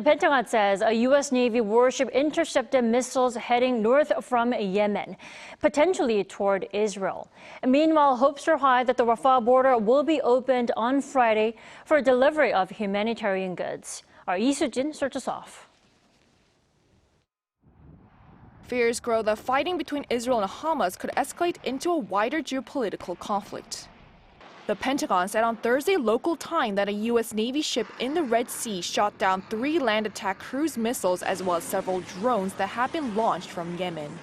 The Pentagon says a U.S. Navy warship intercepted missiles heading north from Yemen, potentially toward Israel. And meanwhile, hopes are high that the Rafah border will be opened on Friday for delivery of humanitarian goods. Our Soo-jin starts us off. Fears grow that fighting between Israel and Hamas could escalate into a wider geopolitical conflict. The Pentagon said on Thursday local time that a U.S. Navy ship in the Red Sea shot down 3 land attack cruise missiles as well as several drones that had been launched from Yemen.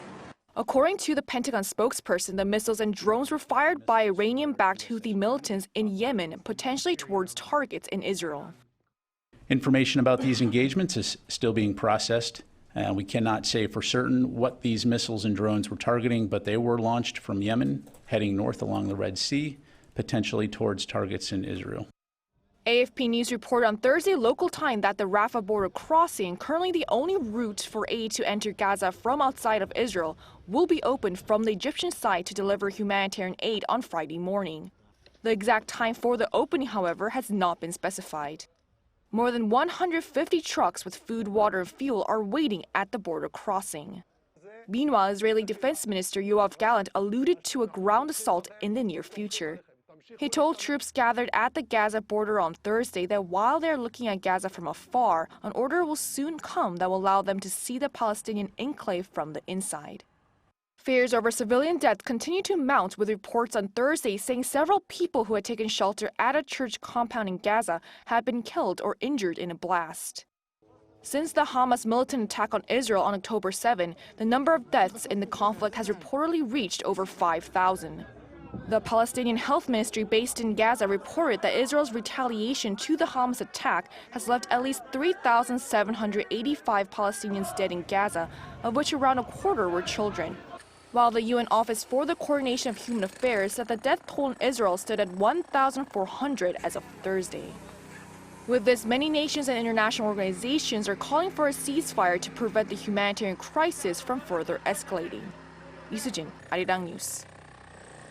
According to the Pentagon spokesperson, the missiles and drones were fired by Iranian-backed Houthi militants in Yemen, potentially towards targets in Israel. Information about these engagements is still being processed. We cannot say for certain what these missiles and drones were targeting, but they were launched from Yemen, heading north along the Red Sea, potentially towards targets in Israel. AFP News reported on Thursday local time that the Rafah border crossing, currently the only route for aid to enter Gaza from outside of Israel, will be opened from the Egyptian side to deliver humanitarian aid on Friday morning. The exact time for the opening, however, has not been specified. More than 150 trucks with food, water, and fuel are waiting at the border crossing. Meanwhile, Israeli Defense Minister Yoav Gallant alluded to a ground assault in the near future. He told troops gathered at the Gaza border on Thursday that while they're looking at Gaza from afar, an order will soon come that will allow them to see the Palestinian enclave from the inside. Fears over civilian deaths continue to mount, with reports on Thursday saying several people who had taken shelter at a church compound in Gaza had been killed or injured in a blast. Since the Hamas militant attack on Israel on October 7, the number of deaths in the conflict has reportedly reached over 5,000. The Palestinian Health Ministry based in Gaza reported that Israel's retaliation to the Hamas attack has left at least 3,785 Palestinians dead in Gaza, of which around a quarter were children. While the UN Office for the Coordination of Human Affairs said the death toll in Israel stood at 1,400 as of Thursday. With this, many nations and international organizations are calling for a ceasefire to prevent the humanitarian crisis from further escalating. Soo-jin, Arirang News.